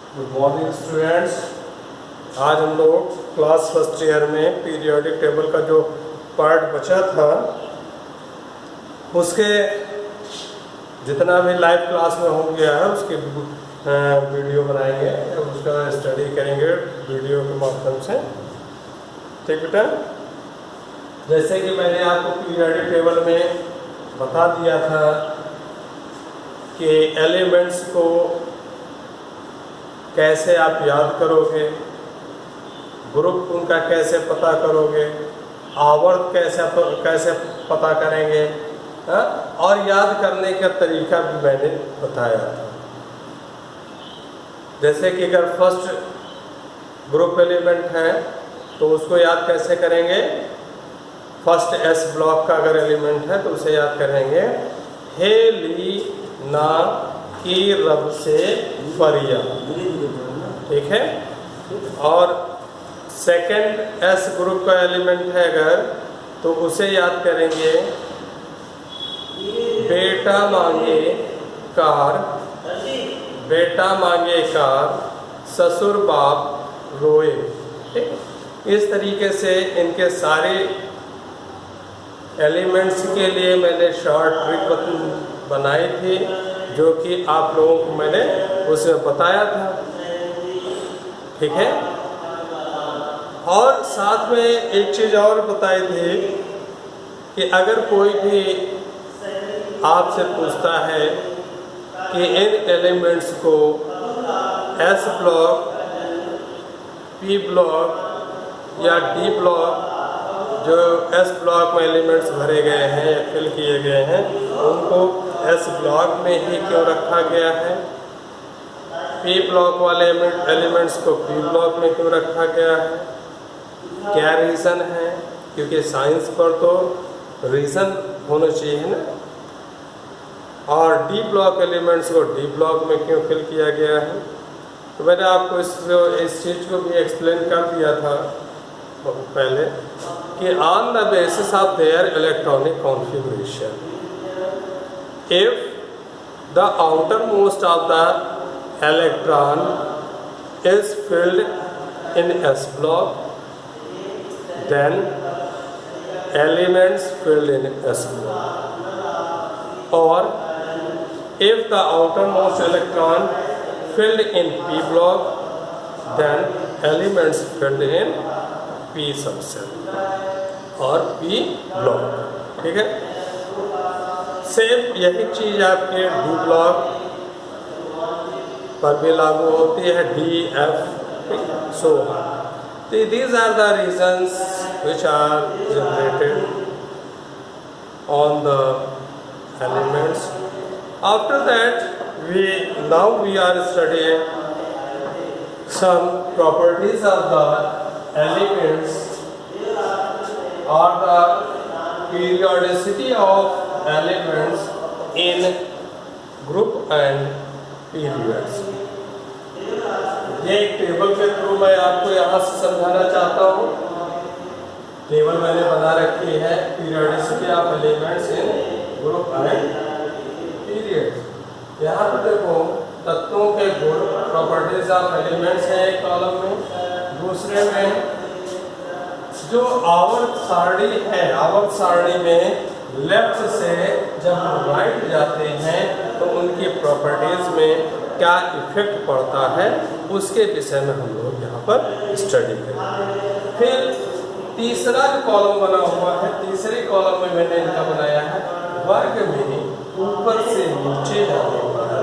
Good morning students. आज हम लोग क्लास फर्स्ट ईयर में पीरियोडिक टेबल का जो पार्ट बचा था उसके जितना भी लाइव क्लास में हो गया है उसके वीडियो बनाएंगे, उसका स्टडी करेंगे वीडियो के माध्यम से। ठीक बेटा, जैसे कि मैंने आपको पीरियोडिक टेबल में बता दिया था कि एलिमेंट्स को कैसे आप याद करोगे, ग्रुप उनका कैसे पता करोगे, आवर्त कैसे पता करेंगे, और याद करने का तरीका भी मैंने बताया था। जैसे कि अगर फर्स्ट ग्रुप एलिमेंट है तो उसको याद कैसे करेंगे, फर्स्ट एस ब्लॉक का अगर एलिमेंट है तो उसे याद करेंगे हे ली ना की रब से फरिया। ठीक है। और सेकंड एस ग्रुप का एलिमेंट है अगर तो उसे याद करेंगे बेटा मांगे कार, बेटा मांगे कार ससुर बाप रोए। ठीक। इस तरीके से इनके सारे एलिमेंट्स के लिए मैंने शॉर्ट ट्रिक बनाई थी जो कि आप लोगों को मैंने उसमें बताया था। ठीक है। और साथ में एक चीज़ और बताई थी कि अगर कोई भी आपसे पूछता है कि इन एलिमेंट्स को एस ब्लॉक, पी ब्लॉक या डी ब्लॉक, जो एस ब्लॉक में एलिमेंट्स भरे गए हैं या फिल किए गए हैं उनको एस ब्लॉक में ही क्यों रखा गया है, पी ब्लॉक वाले एलिमेंट्स को पी ब्लॉक में क्यों रखा गया है, क्या रीज़न है, क्योंकि साइंस पर तो रीज़न होना चाहिए ना। और डी ब्लॉक एलिमेंट्स को डी ब्लॉक में क्यों फिल किया गया है, तो मैंने आपको इस चीज़ को भी एक्सप्लेन कर दिया था पहले कि on the basis of their electronic configuration if the outer most of the electron is filled in S block, then elements filled in S block. Or if the outermost electron filled in P block, then elements filled in P subset और P block. ठीक है। Same यही चीज़ आपके D block पर भी लागू होती है, D F so. These are the regions which are generated on the elements. After that now we are studying some properties of the elements और the periodicity of elements in group and periods. ये एक table के through मैं आपको यहाँ से समझाना चाहता हूँ। टेबल मैंने बना रखी है periodicity of elements in group and periods. यहाँ पर देखो तत्वों के गुण, प्रॉपर्टीज ऑफ एलिमेंट्स है एक कॉलम में, दूसरे में जो आवर्त सारणी है, आवर्त सारणी में लेफ्ट से जब हम राइट जाते हैं तो उनकी प्रॉपर्टीज में क्या इफेक्ट पड़ता है उसके विषय में हम लोग यहाँ पर स्टडी करेंगे। फिर तीसरा जो कॉलम बना हुआ है, तीसरे कॉलम में मैंने इनका बनाया है वर्ग में ऊपर से नीचे जाने पर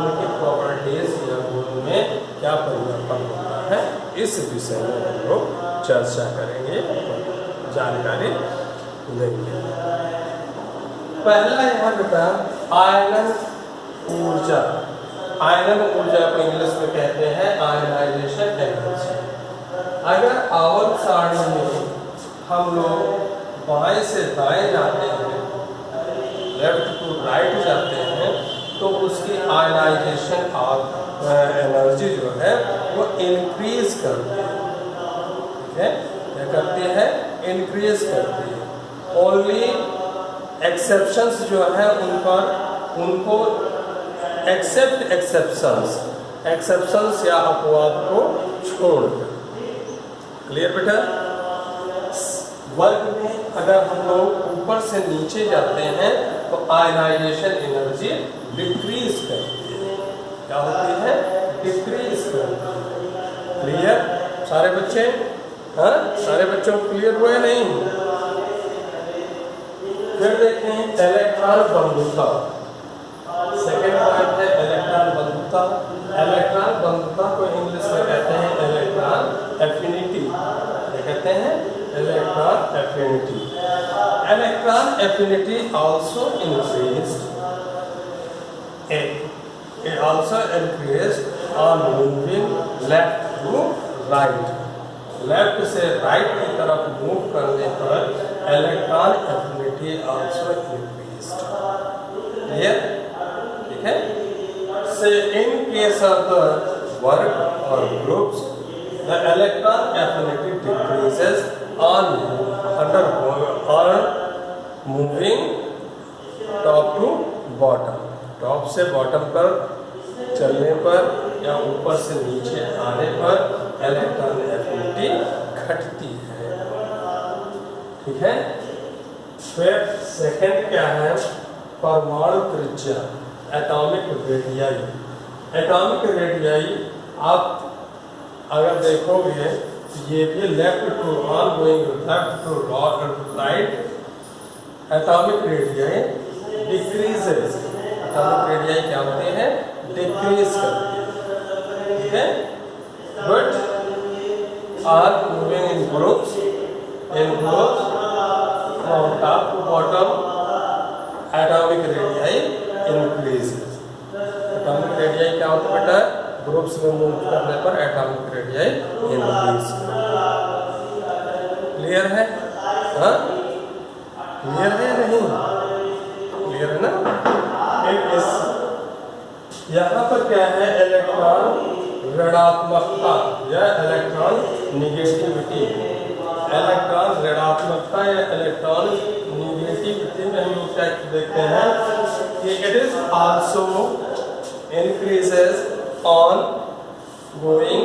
उनकी प्रॉपर्टीज या गुण में क्या परिवर्तन होता है, इस विषय में हम लोग चर्चा करेंगे, जानकारी देंगे। पहला यहाँ बेटा आयनन ऊर्जा। आयनन ऊर्जा को इंग्लिश में कहते हैं आयनाइजेशन एनर्जी। अगर आवर्त सारणी में हम लोग बाएं से दाएं जाते हैं, लेफ्ट टू राइट जाते हैं, तो उसकी आयनाइजेशन ऑफ एनर्जी जो है वो इंक्रीज करती है। ठीक है, क्या करती है, इंक्रीज करती है। ओनली एक्सेप्शंस जो है उनको एक्सेप्ट एक्सेप्शंस एक्सेप्शंस या अपवाद को छोड़कर। क्लियर बेटा? वर्ग में अगर हम लोग ऊपर से नीचे जाते हैं तो आयनाइजेशन एनर्जी डिक्रीज करती है। क्या होती है? डिक्रीज करती है। क्लियर सारे बच्चे? हाँ, सारे बच्चों को क्लियर हुए नहीं? फिर देखें इलेक्ट्रॉन बंधुता। सेकेंड पॉइंट है इलेक्ट्रॉन बंधुता। इलेक्ट्रॉन बंधुता को इंग्लिश में कहते हैं इलेक्ट्रॉन एफिनिटी। क्या कहते हैं? Electron affinity. Electron affinity also increased on moving left to right। Left से राइट की तरफ मूव करने पर electron affinity also increased। Clear? ठीक है? So in case of the work और groups the electron affinity decreases on moving top to bottom। टॉप से बॉटम पर चलने पर या ऊपर से नीचे आने पर इलेक्ट्रॉन एफिनिटी घटती है। ठीक है? फिर सेकंड क्या है? परमाणु त्रिज्या, एटॉमिक रेडियाई। एटॉमिक रेडियाई आप अगर देखोगे ये भी left to on going left to right, atomic radii decreases. Atomic radii क्या होते हैं? डिक्रीज करती है। ठीक है? But are moving in groups from top to bottom, atomic radii increases. Atomic radii क्या होता है बेटा? ग्रुप्स में मूव करने पर एटॉमिक रेडियाई इंक्रीज। क्लियर है? हाँ, क्लियर है नहीं? क्लियर है ना? यहाँ पर क्या है? इलेक्ट्रॉन ऋणात्मकता या इलेक्ट्रॉन निगेटिविटी। इलेक्ट्रॉन ऋणात्मकता या इलेक्ट्रॉन निगेटिविटी में हम लोग क्या देखते हैं कि it is also increases on going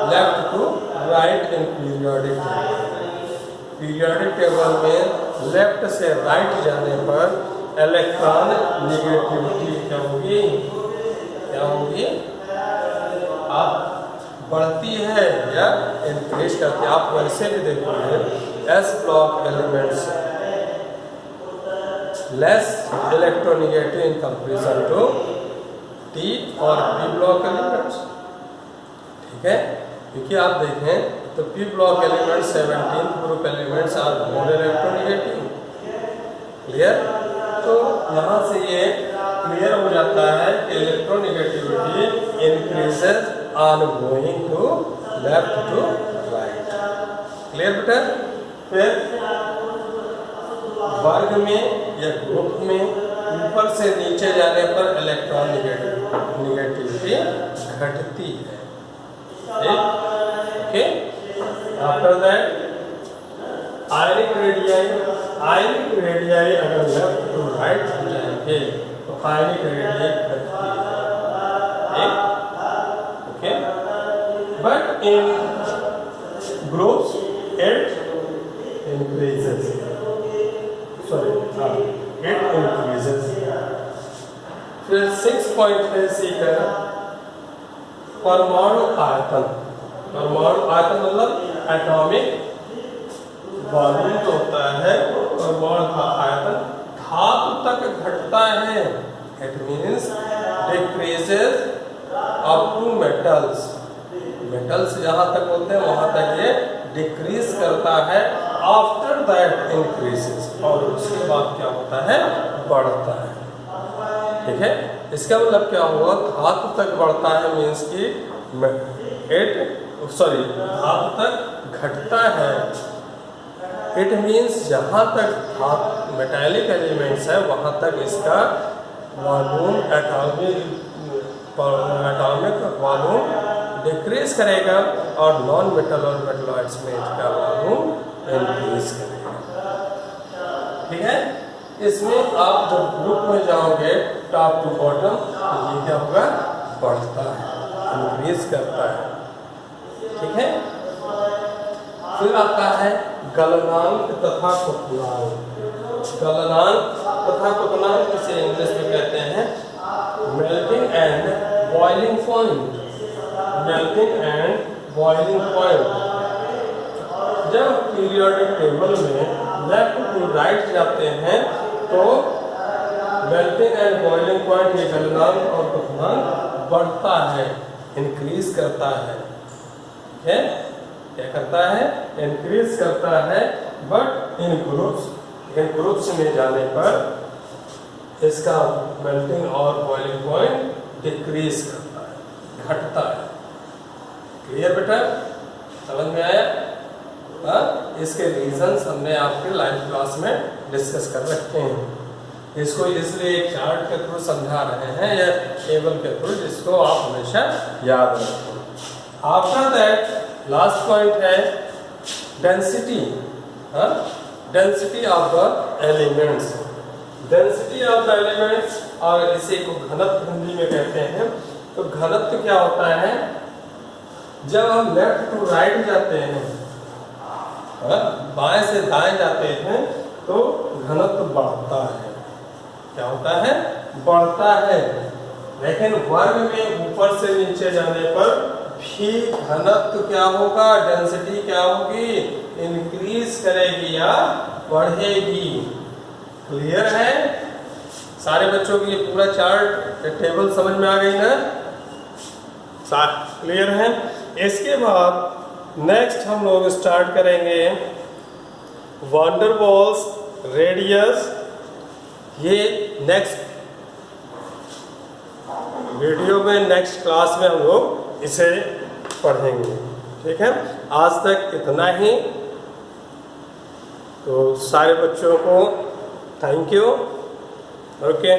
left to right in periodic table। Periodic table में लेफ्ट से राइट जाने पर इलेक्ट्रॉन निगेटिविटी क्या होगी? क्या होगी? आप बढ़ती है या इंक्रीज करती है। आप वैसे भी देखोगे S block elements less electronegative in comparison to T और पी ब्लॉक एलिमेंट्स। ठीक है? क्योंकि आप देखें तो P block elements 17 group elements are more electronegative. Clear? तो यहाँ से ये क्लियर हो जाता है कि electronegativity increases on going to left to right. Clear बेटा? फिर वर्ग में या ग्रुप में ऊपर से नीचे जाने पर इलेक्ट्रॉन निगेटिविटी घटती है। Okay? After that ionic radii अगर लेफ्ट टू राइट हो जाएंगे तो आयनिक रेडियाई घटती है। Okay? But in groups it increases. it increases। फिर 6 पॉइंट है सीकर परमाणु आयतन। परमाणु आयतन मतलब एटॉमिक वॉल्यूम जो होता है, परमाणु का आयतन धातु तक घटता है। It means decreases up to metals. Metals जहाँ तक होते हैं वहाँ तक ये डिक्रीज करता है। आफ्टर दैट इंक्रीजेस, और उसके बाद क्या होता है? बढ़ता है। ठीक है? इसका मतलब क्या हुआ? धातु तक बढ़ता है मीन्स कि धातु तक घटता है। इट मीन्स जहाँ तक मेटालिक एलिमेंट्स है वहाँ तक इसका वॉल्यूम एटॉमिक वॉल्यूम डिक्रीज करेगा और नॉन मेटल और मेटलॉइड्स में इसका वॉल्यूम इंक्रीज करेगा। ठीक है? इसमें आप जब ग्रुप में जाओगे टॉप टू बॉटम तो ये क्या होगा? बढ़ता है। इंक्रीज करता है। ठीक है, फिर आता है गलनांक तथा क्वथनांक। गलनांक तथा क्वथनांक इसे इंग्लिश में कहते हैं melting and boiling point. Melting and boiling point. जब पीरियोडिक टेबल में लेफ्ट टू राइट जाते हैं तो मेल्टिंग एंड बॉइलिंग पॉइंट, ये गलनांक और क्वथनांक बढ़ता है, इंक्रीज करता है। ठीक है, क्या करता है? इंक्रीज करता है। बट इन ग्रुप्स में जाने पर इसका मेल्टिंग और बॉइलिंग पॉइंट डिक्रीज करता है, घटता है। क्लियर बेटा? समझ में आया? इसके रीजंस हमने आपके लाइव क्लास में डिस्कस कर रखे हैं। इसको इसलिए एक चार्ट के थ्रू समझा रहे हैं या टेबल के थ्रू, जिसको आप हमेशा याद रखें। आफ्टर दैट लास्ट पॉइंट है density. Density of the elements. Density of the elements, और इसे को घनत्व हिंदी में कहते हैं। तो घनत्व क्या होता है? जब हम लेफ्ट टू राइट जाते हैं, बाएं से दाएं जाते हैं, तो घनत्व बढ़ता है। क्या होता है? बढ़ता है। लेकिन वर्ग में ऊपर से नीचे जाने पर भी घनत्व क्या होगा? डेंसिटी क्या होगी? इंक्रीज करेगी या बढ़ेगी। क्लियर है? सारे बच्चों की ये पूरा चार्ट, टेबल समझ में आ गई ना? क्लियर है? इसके बाद नेक्स्ट हम लोग स्टार्ट करेंगे वंडर वॉल्स, रेडियस। ये नेक्स्ट वीडियो में, नेक्स्ट क्लास में हम लोग इसे पढ़ेंगे। ठीक है, आज तक इतना ही। तो सारे बच्चों को थैंक यू। ओके।